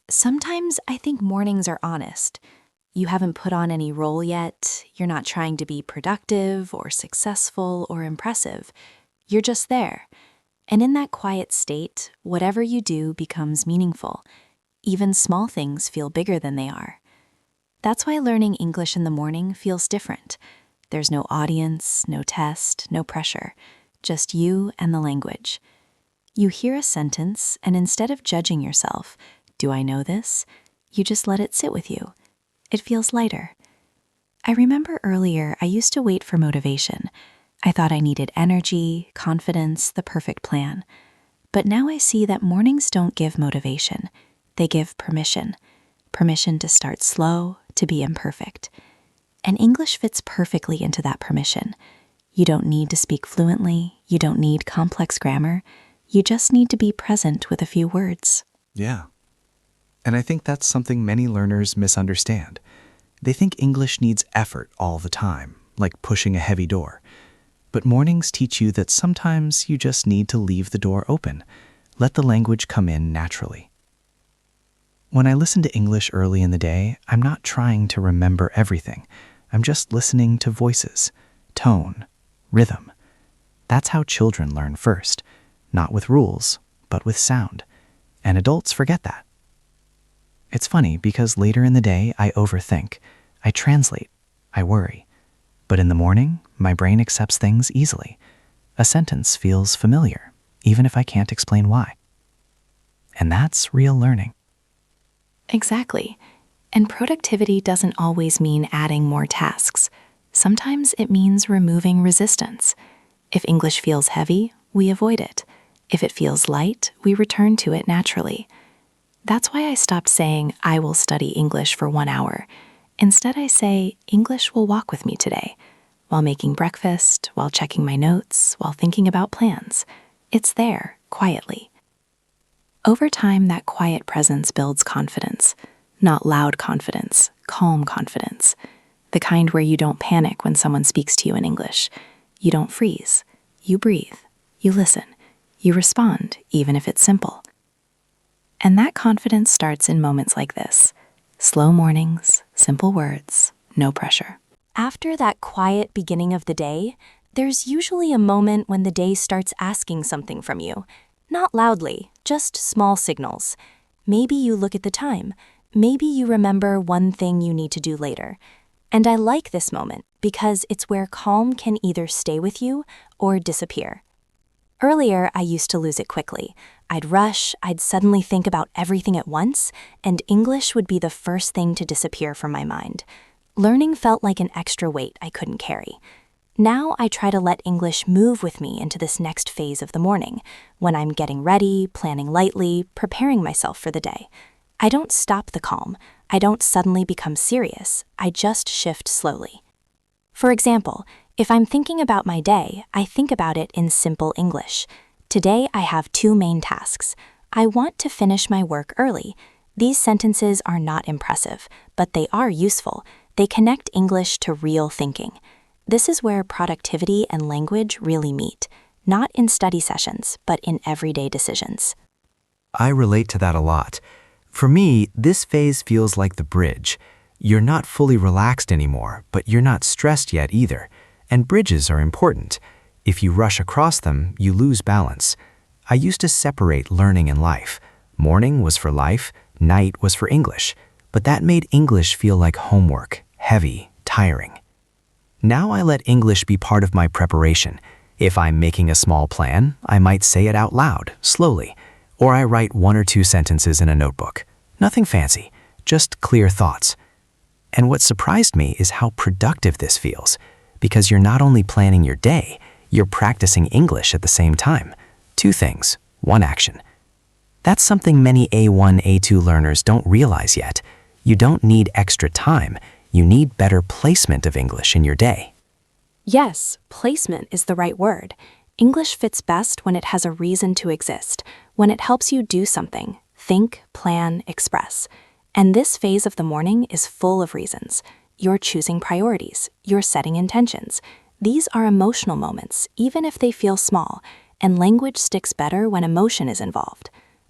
Sometimes I think mornings are honest. You haven't put on any role yet, you're not trying to be productive or successful or impressive. You're just there. And in that quiet state, whatever you do becomes meaningful. Even small things feel bigger than they are. That's why learning English in the morning feels different. There's no audience, no test, no pressure, just you and the language. You hear a sentence, and instead of judging yourself, do I know this? You just let it sit with you. It feels lighter. I remember earlier I used to wait for motivation. I thought I needed energy, confidence, the perfect plan. But now I see that mornings don't give motivation. They give permission. Permission to start slow, to be imperfect. And English fits perfectly into that permission. You don't need to speak fluently. You don't need complex grammar. You just need to be present with a few words. Yeah. And I think that's something many learners misunderstand. They think English needs effort all the time, like pushing a heavy door. But mornings teach you that sometimes you just need to leave the door open. Let the language come in naturally. When I listen to English early in the day, I'm not trying to remember everything. I'm just listening to voices, tone, rhythm. That's how children learn first, not with rules, but with sound. And adults forget that. It's funny because later in the day, I overthink. I translate. I worry. But in the morning, my brain accepts things easily. A sentence feels familiar, even if I can't explain why. And that's real learning. Exactly. And productivity doesn't always mean adding more tasks. Sometimes it means removing resistance. If English feels heavy, we avoid it. If it feels light, we return to it naturally. That's why I stopped saying, I will study English for 1 hour. Instead, I say, English will walk with me today, while making breakfast, while checking my notes, while thinking about plans. It's there, quietly. Over time, that quiet presence builds confidence. Not loud confidence, calm confidence. The kind where you don't panic when someone speaks to you in English. You don't freeze. You breathe. You listen. You respond, even if it's simple. And that confidence starts in moments like this. Slow mornings, simple words, no pressure. After that quiet beginning of the day, there's usually a moment when the day starts asking something from you. Not loudly, just small signals. Maybe you look at the time. Maybe you remember one thing you need to do later. And I like this moment because it's where calm can either stay with you or disappear. Earlier, I used to lose it quickly. I'd rush, I'd suddenly think about everything at once, and English would be the first thing to disappear from my mind. Learning felt like an extra weight I couldn't carry. Now I try to let English move with me into this next phase of the morning, when I'm getting ready, planning lightly, preparing myself for the day. I don't stop the calm. I don't suddenly become serious. I just shift slowly. For example, if I'm thinking about my day, I think about it in simple English. Today I have 2 main tasks. I want to finish my work early. These sentences are not impressive, but they are useful. They connect English to real thinking. This is where productivity and language really meet, not in study sessions, but in everyday decisions. I relate to that a lot. For me, this phase feels like the bridge. You're not fully relaxed anymore, but you're not stressed yet either. And bridges are important. If you rush across them, you lose balance. I used to separate learning and life. Morning was for life, night was for English. But that made English feel like homework, heavy, tiring. Now I let English be part of my preparation. If I'm making a small plan, I might say it out loud, slowly. Or I write 1 or 2 sentences in a notebook. Nothing fancy, just clear thoughts. And what surprised me is how productive this feels. Because you're not only planning your day, you're practicing English at the same time. 2 things, 1 action. That's something many A1, A2 learners don't realize yet. You don't need extra time. You need better placement of English in your day. Yes, placement is the right word. English fits best when it has a reason to exist, when it helps you do something, think, plan, express. And this phase of the morning is full of reasons. You're choosing priorities. You're setting intentions. These are emotional moments, even if they feel small, and language sticks better when emotion is involved.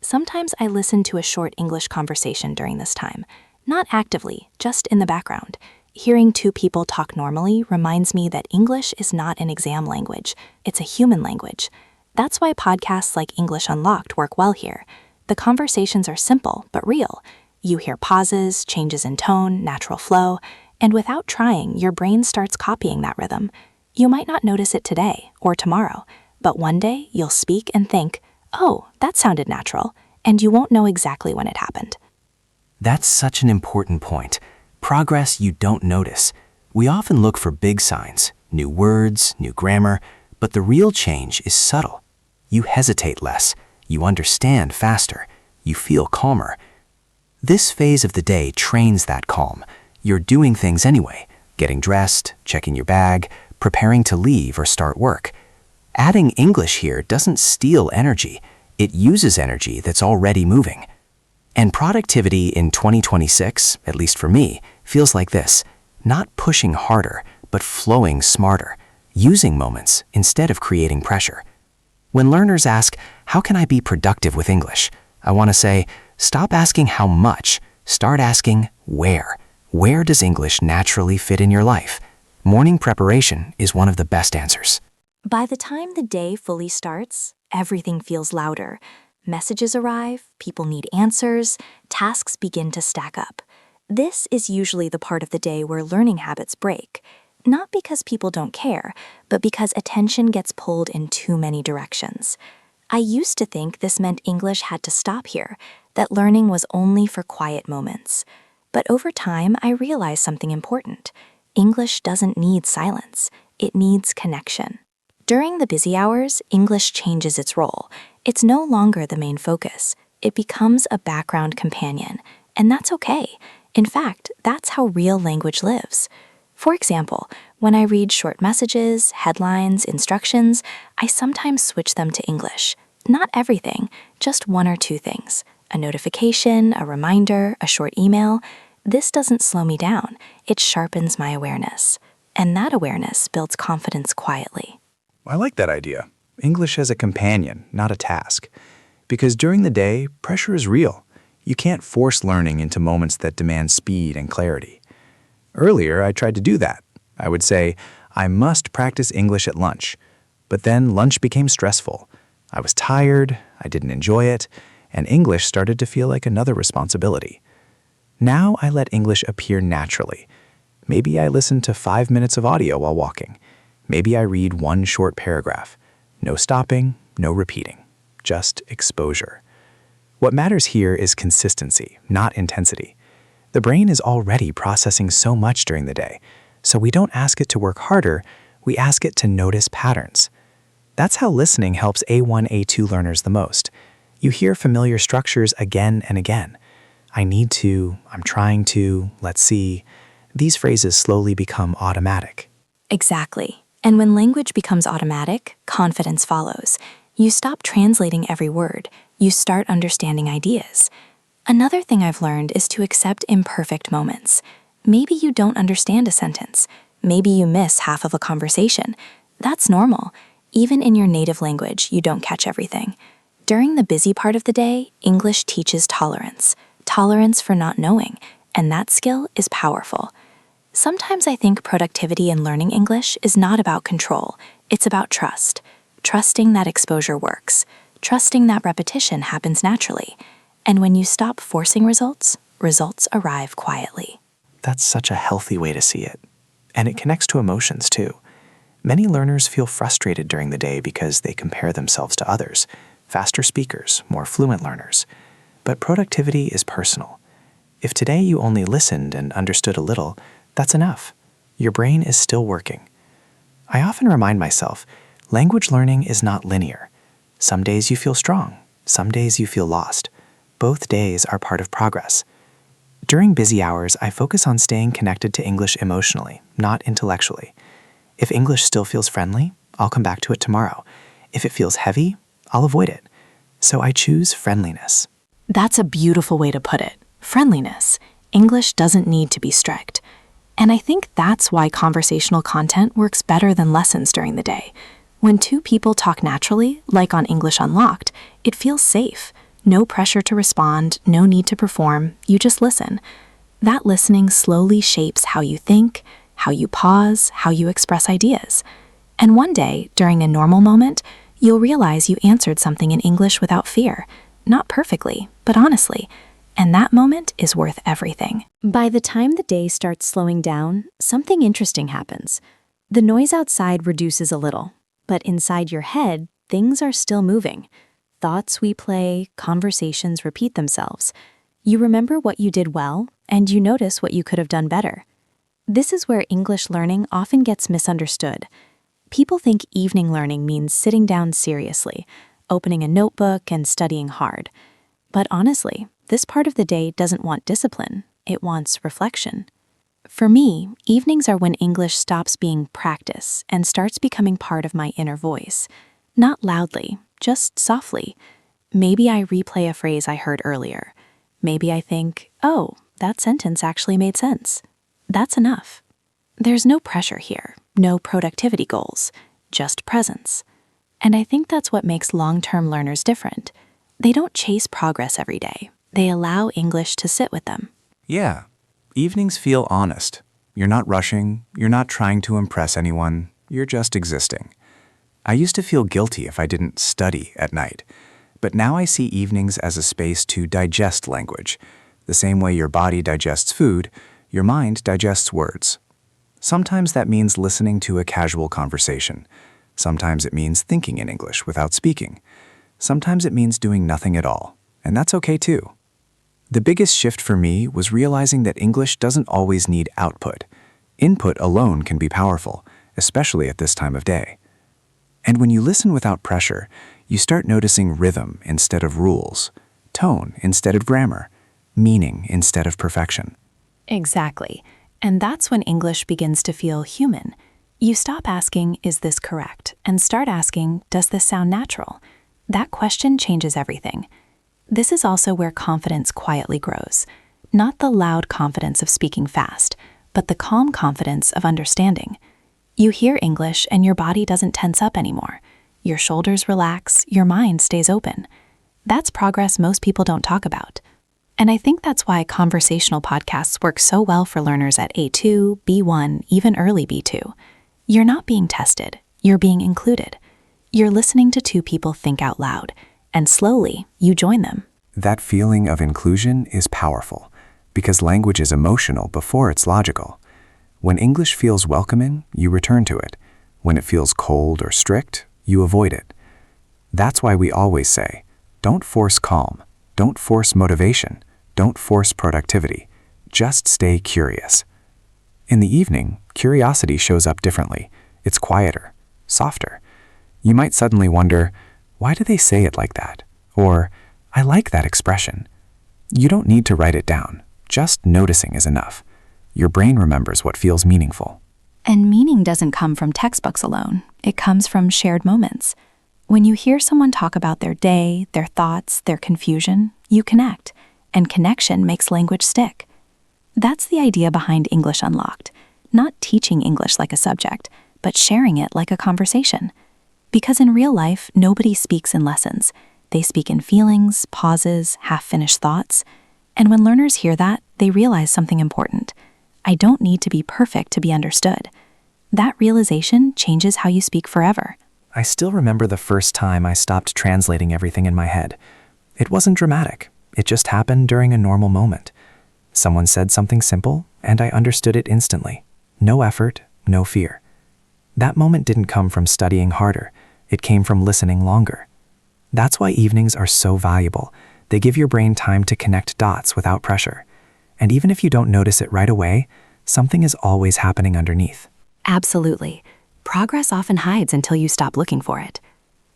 Sometimes I listen to a short English conversation during this time, not actively, just in the background. Hearing two people talk normally reminds me that English is not an exam language, it's a human language. That's why podcasts like English Unlocked work well here. The conversations are simple but real. You hear pauses, changes in tone, natural flow, and without trying, your brain starts copying that rhythm. You might not notice it today or tomorrow, but one day you'll speak and think, "Oh, that sounded natural," and you won't know exactly when it happened. That's such an important point. Progress you don't notice. We often look for big signs, new words, new grammar, but the real change is subtle. You hesitate less, you understand faster, you feel calmer. This phase of the day trains that calm. You're doing things anyway, getting dressed, checking your bag, preparing to leave or start work. Adding English here doesn't steal energy, it uses energy that's already moving. And productivity in 2026, at least for me, feels like this: not pushing harder, but flowing smarter, using moments instead of creating pressure. When learners ask, "How can I be productive with English?" I want to say, stop asking how much, start asking where. Where does English naturally fit in your life? Morning preparation is one of the best answers. By the time the day fully starts, everything feels louder. Messages arrive, people need answers, tasks begin to stack up. This is usually the part of the day where learning habits break, not because people don't care, but because attention gets pulled in too many directions. I used to think this meant English had to stop here, that learning was only for quiet moments. But over time, I realized something important. English doesn't need silence, it needs connection. During the busy hours, English changes its role. It's no longer the main focus. It becomes a background companion, and that's okay. In fact, that's how real language lives. For example, when I read short messages, headlines, instructions, I sometimes switch them to English. Not everything, just one or two things. A notification, a reminder, a short email. This doesn't slow me down. It sharpens my awareness. And that awareness builds confidence quietly. I like that idea. English as a companion, not a task. Because during the day, pressure is real. You can't force learning into moments that demand speed and clarity. Earlier, I tried to do that. I would say, I must practice English at lunch. But then lunch became stressful. I was tired, I didn't enjoy it, and English started to feel like another responsibility. Now I let English appear naturally. Maybe I listen to 5 minutes of audio while walking. Maybe I read one short paragraph. No stopping, no repeating, just exposure. What matters here is consistency, not intensity. The brain is already processing so much during the day, so we don't ask it to work harder, we ask it to notice patterns. That's how listening helps A1, A2 learners the most. You hear familiar structures again and again. I need to, I'm trying to, let's see. These phrases slowly become automatic. Exactly. And when language becomes automatic, confidence follows. You stop translating every word. You start understanding ideas. Another thing I've learned is to accept imperfect moments. Maybe you don't understand a sentence. Maybe you miss half of a conversation. That's normal. Even in your native language, you don't catch everything. During the busy part of the day, English teaches tolerance. Tolerance for not knowing. And that skill is powerful. Sometimes I think productivity in learning English is not about control. It's about trust. Trusting that exposure works. Trusting that repetition happens naturally. And when you stop forcing results, results arrive quietly. That's such a healthy way to see it. And it connects to emotions too. Many learners feel frustrated during the day because they compare themselves to others, faster speakers, more fluent learners. But productivity is personal. If today you only listened and understood a little, that's enough. Your brain is still working. I often remind myself, language learning is not linear. Some days you feel strong, some days you feel lost. Both days are part of progress. During busy hours, I focus on staying connected to English emotionally, not intellectually. If English still feels friendly, I'll come back to it tomorrow. If it feels heavy, I'll avoid it. So I choose friendliness. That's a beautiful way to put it. Friendliness. English doesn't need to be strict. And I think that's why conversational content works better than lessons during the day. When two people talk naturally, like on English Unlocked, it feels safe. No pressure to respond, no need to perform, you just listen. That listening slowly shapes how you think, how you pause, how you express ideas. And one day, during a normal moment, you'll realize you answered something in English without fear. Not perfectly, but honestly. And that moment is worth everything. By the time the day starts slowing down, something interesting happens. The noise outside reduces a little, but inside your head, things are still moving. Thoughts replay, conversations repeat themselves. You remember what you did well, and you notice what you could have done better. This is where English learning often gets misunderstood. People think evening learning means sitting down seriously, opening a notebook and studying hard. But honestly, this part of the day doesn't want discipline, it wants reflection. For me, evenings are when English stops being practice and starts becoming part of my inner voice. Not loudly, just softly. Maybe I replay a phrase I heard earlier. Maybe I think, oh, that sentence actually made sense. That's enough. There's no pressure here, no productivity goals, just presence. And I think that's what makes long-term learners different. They don't chase progress every day. They allow English to sit with them. Yeah, evenings feel honest. You're not rushing, you're not trying to impress anyone, you're just existing. I used to feel guilty if I didn't study at night, but now I see evenings as a space to digest language. The same way your body digests food, your mind digests words. Sometimes that means listening to a casual conversation. Sometimes it means thinking in English without speaking. Sometimes it means doing nothing at all, and that's okay too. The biggest shift for me was realizing that English doesn't always need output. Input alone can be powerful, especially at this time of day. And when you listen without pressure, you start noticing rhythm instead of rules, tone instead of grammar, meaning instead of perfection. Exactly. And that's when English begins to feel human. You stop asking, is this correct? And start asking, does this sound natural? That question changes everything. This is also where confidence quietly grows. Not the loud confidence of speaking fast, but the calm confidence of understanding. You hear English and your body doesn't tense up anymore. Your shoulders relax, your mind stays open. That's progress most people don't talk about. And I think that's why conversational podcasts work so well for learners at A2, B1, even early B2. You're not being tested, you're being included. You're listening to two people think out loud, and slowly you join them. That feeling of inclusion is powerful, because language is emotional before it's logical. When English feels welcoming, you return to it. When it feels cold or strict, you avoid it. That's why we always say, don't force calm, don't force motivation, don't force productivity. Just stay curious. In the evening, curiosity shows up differently. It's quieter, softer. You might suddenly wonder, why do they say it like that? Or, I like that expression. You don't need to write it down. Just noticing is enough. Your brain remembers what feels meaningful. And meaning doesn't come from textbooks alone. It comes from shared moments. When you hear someone talk about their day, their thoughts, their confusion, you connect. And connection makes language stick. That's the idea behind English Unlocked. Not teaching English like a subject, but sharing it like a conversation. Because in real life, nobody speaks in lessons. They speak in feelings, pauses, half-finished thoughts. And when learners hear that, they realize something important. I don't need to be perfect to be understood. That realization changes how you speak forever. I still remember the first time I stopped translating everything in my head. It wasn't dramatic. It just happened during a normal moment. Someone said something simple, and I understood it instantly. No effort, no fear. That moment didn't come from studying harder. It came from listening longer. That's why evenings are so valuable. They give your brain time to connect dots without pressure. And even if you don't notice it right away, something is always happening underneath. Absolutely. Progress often hides until you stop looking for it.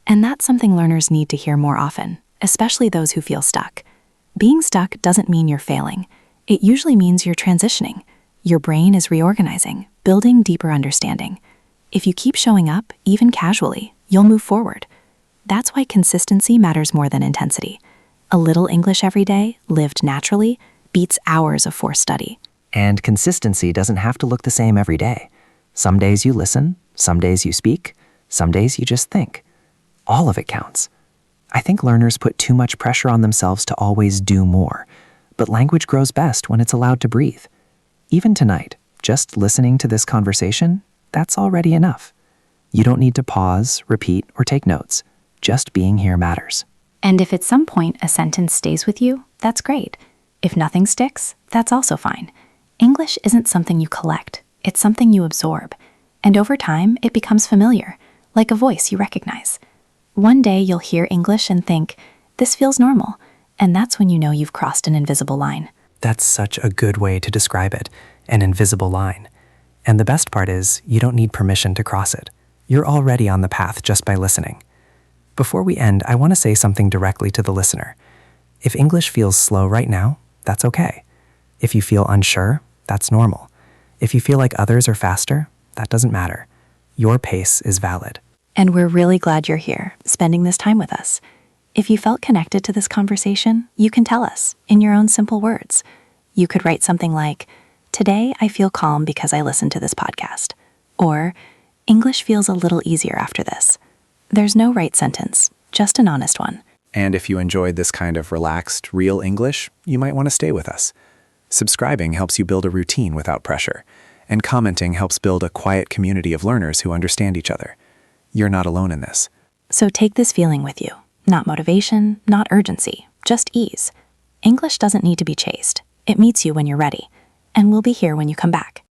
And that's something learners need to hear more often, especially those who feel stuck. Being stuck doesn't mean you're failing. It usually means you're transitioning. Your brain is reorganizing, building deeper understanding. If you keep showing up, even casually, you'll move forward. That's why consistency matters more than intensity. A little English every day, lived naturally, beats hours of forced study. And consistency doesn't have to look the same every day. Some days you listen, some days you speak, some days you just think. All of it counts. I think learners put too much pressure on themselves to always do more, but language grows best when it's allowed to breathe. Even tonight, just listening to this conversation, that's already enough. You don't need to pause, repeat, or take notes. Just being here matters. And if at some point a sentence stays with you, that's great. If nothing sticks, that's also fine. English isn't something you collect, it's something you absorb. And over time, it becomes familiar, like a voice you recognize. One day you'll hear English and think, this feels normal, and that's when you know you've crossed an invisible line. That's such a good way to describe it, an invisible line. And the best part is, you don't need permission to cross it. You're already on the path just by listening. Before we end, I want to say something directly to the listener. If English feels slow right now, that's okay. If you feel unsure, that's normal. If you feel like others are faster, that doesn't matter. Your pace is valid. And we're really glad you're here, spending this time with us. If you felt connected to this conversation, you can tell us in your own simple words. You could write something like, "Today I feel calm because I listened to this podcast." Or, "English feels a little easier after this." There's no right sentence, just an honest one. And if you enjoyed this kind of relaxed, real English, you might want to stay with us. Subscribing helps you build a routine without pressure, and commenting helps build a quiet community of learners who understand each other. You're not alone in this. So take this feeling with you. Not motivation, not urgency, just ease. English doesn't need to be chased. It meets you when you're ready, and we'll be here when you come back.